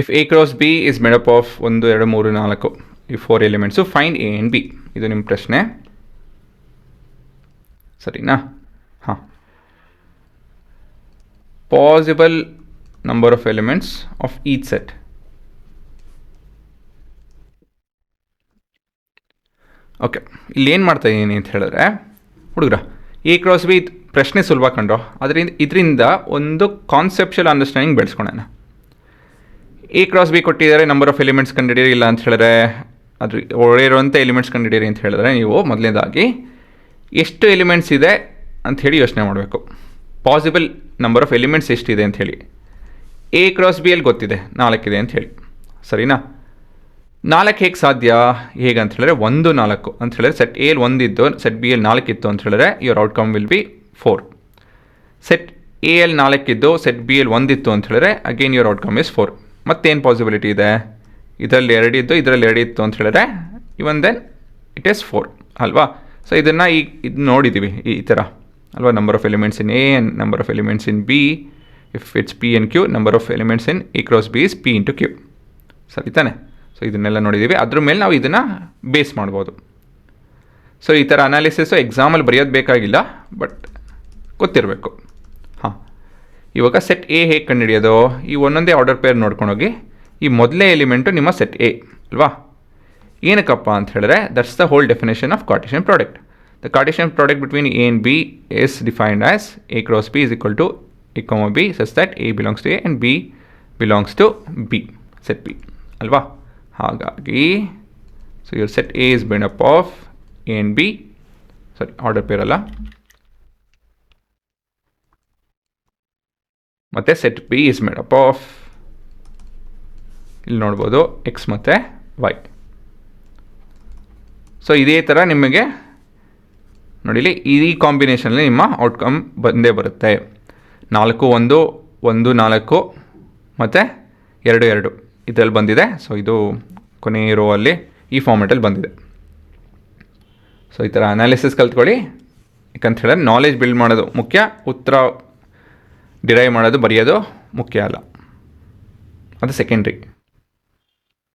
If A cross B is made up of 1 2 3 4 ಈ 4 elements, find A and B. ಇದು ನಿಮ್ಮ ಪ್ರಶ್ನೆ, ಸರಿನಾ? ಹಾಂ. Possible number of elements of each set. Okay, ಇಲ್ಲಿ ಏನು ಮಾಡ್ತಾ ಇದ್ದೀನಿ ಅಂತ ಹೇಳಿದ್ರೆ ಹುಡುಗರ, A cross B ಪ್ರಶ್ನೆ ಸುಲಭ ಕಂಡ್ರು, ಇದರಿಂದ ಒಂದು ಕಾನ್ಸೆಪ್ಷುಯಲ್ ಅಂಡರ್ಸ್ಟ್ಯಾಂಡಿಂಗ್ ಬೆಳೆಸ್ಕೊಳ್ಳೋಣ. A cross B ಕೊಟ್ಟಿದ್ದಾರೆ, ನಂಬರ್ ಆಫ್ ಎಲಿಮೆಂಟ್ಸ್ ಕಂಡುಹಿಡಿಯಿರಿ, ಇಲ್ಲ ಅಂತ ಹೇಳಿದ್ರೆ ಅದು ಒಳ್ಳೆಯಿರುವಂಥ ಎಲಿಮೆಂಟ್ಸ್ ಕಂಡುಹಿಡಿಯಿರಿ ಅಂತ ಹೇಳಿದ್ರೆ, ನೀವು ಮೊದಲನೇದಾಗಿ ಎಷ್ಟು ಎಲಿಮೆಂಟ್ಸ್ ಇದೆ ಅಂತ ಹೇಳಿ ಯೋಚನೆ ಮಾಡಬೇಕು. ಪಾಸಿಬಲ್ ನಂಬರ್ ಆಫ್ ಎಲಿಮೆಂಟ್ಸ್ ಎಷ್ಟಿದೆ ಅಂತ ಹೇಳಿ. A cross B ಅಲ್ಲಿ ಗೊತ್ತಿದೆ 4 ಇದೆ ಅಂತ ಹೇಳಿ, ಸರಿನಾ? 4 ಹೇಗೆ ಸಾಧ್ಯ? ಹೇಗೆ ಅಂತ ಹೇಳಿದ್ರೆ 1 4 ಅಂತ ಹೇಳಿದ್ರೆ ಸೆಟ್ ಎಲ್ಲಿ 1 ಇದ್ದು ಸೆಟ್ ಬಿ ಅಲ್ಲಿ 4 ಇತ್ತು ಅಂತ ಹೇಳಿದ್ರೆ your outcome will be 4. Set A ಅಲ್ಲಿ 4 ಇದ್ದು ಸೆಟ್ ಬಿ ಅಲ್ಲಿ 1 ಇತ್ತು ಅಂತ ಹೇಳಿದ್ರೆ ಅಗೇನ್ ಯುವರ್ ಔಟ್ಕಮ್ ಇಸ್ 4. ಮತ್ತೇನು ಪಾಸಿಬಿಲಿಟಿ ಇದೆ? ಇದರಲ್ಲಿ 2 ಇದ್ದು ಇದರಲ್ಲಿ 2 ಇತ್ತು ಅಂತ ಹೇಳಿದ್ರೆ ಇವನ್ ದೆನ್ ಇಟ್ ಈಸ್ 4 ಅಲ್ವಾ? ಸೊ ಇದನ್ನು ಇದು ನೋಡಿದ್ದೀವಿ ಈ ಥರ ಅಲ್ವಾ? Number of elements in A and number of elements in B. If it's P and Q, number of elements in A cross B is P into Q, ಸರಿ ತಾನೆ? So ಇದನ್ನೆಲ್ಲ ನೋಡಿದ್ದೀವಿ, ಅದ್ರ ಮೇಲೆ ನಾವು ಇದನ್ನು ಬೇಸ್ ಮಾಡ್ಬೋದು. ಸೊ ಈ ಥರ ಅನಾಲಿಸಿಸು ಎಕ್ಸಾಮಲ್ಲಿ ಬರೆಯೋದು ಬೇಕಾಗಿಲ್ಲ, ಬಟ್ ಗೊತ್ತಿರಬೇಕು. ಹಾಂ, ಇವಾಗ ಸೆಟ್ ಎ ಹೇಗೆ ಕಂಡುಹಿಡಿಯೋದು? ಈ ಒಂದೊಂದೇ ಆರ್ಡರ್ ಪೇರ್ ನೋಡ್ಕೊಂಡೋಗಿ, ಈ ಮೊದಲೇ ಎಲಿಮೆಂಟು ನಿಮ್ಮ ಸೆಟ್ ಎ ಅಲ್ವಾ? ಏನಕ್ಕಪ್ಪ ಅಂತ ಹೇಳಿದ್ರೆ that's the whole definition of Cartesian product. The Cartesian product between A and B is defined as A cross B is equal to A comma B such that A belongs to A and B belongs to B, set B ಅಲ್ವಾ? ಹಾಗಾಗಿ so your set A is made up of A and B, sorry order pair ಅಲ್ಲ, ಮತ್ತು set B is made up of, ಇಲ್ಲಿ ನೋಡ್ಬೋದು, X ಮತ್ತು Y. So ಇದೇ ಥರ ನಿಮಗೆ ನೋಡಿಲಿ ಈ ಕಾಂಬಿನೇಷನಲ್ಲಿ ನಿಮ್ಮ ಔಟ್ಕಮ್ ಬಂದೇ ಬರುತ್ತೆ. 4 1 1 4 ಮತ್ತು 2 2 ಇದರಲ್ಲಿ ಬಂದಿದೆ. ಸೊ ಇದು ಕೊನೆಯ ರೋ ಅಲ್ಲಿ ಈ ಫಾರ್ಮೆಟಲ್ಲಿ ಬಂದಿದೆ. ಸೊ ಈ ಥರ ಅನಾಲಿಸಿಸ್ ಕಲ್ತ್ಕೊಳ್ಳಿ, ಯಾಕಂತ ಹೇಳಿದ್ರೆ ನಾಲೆಜ್ ಬಿಲ್ಡ್ ಮಾಡೋದು ಮುಖ್ಯ, ಉತ್ತರ ಡಿರೈವ್ ಮಾಡೋದು ಬರೆಯೋದು ಮುಖ್ಯ ಅಲ್ಲ, ಅದು ಸೆಕೆಂಡ್ರಿ.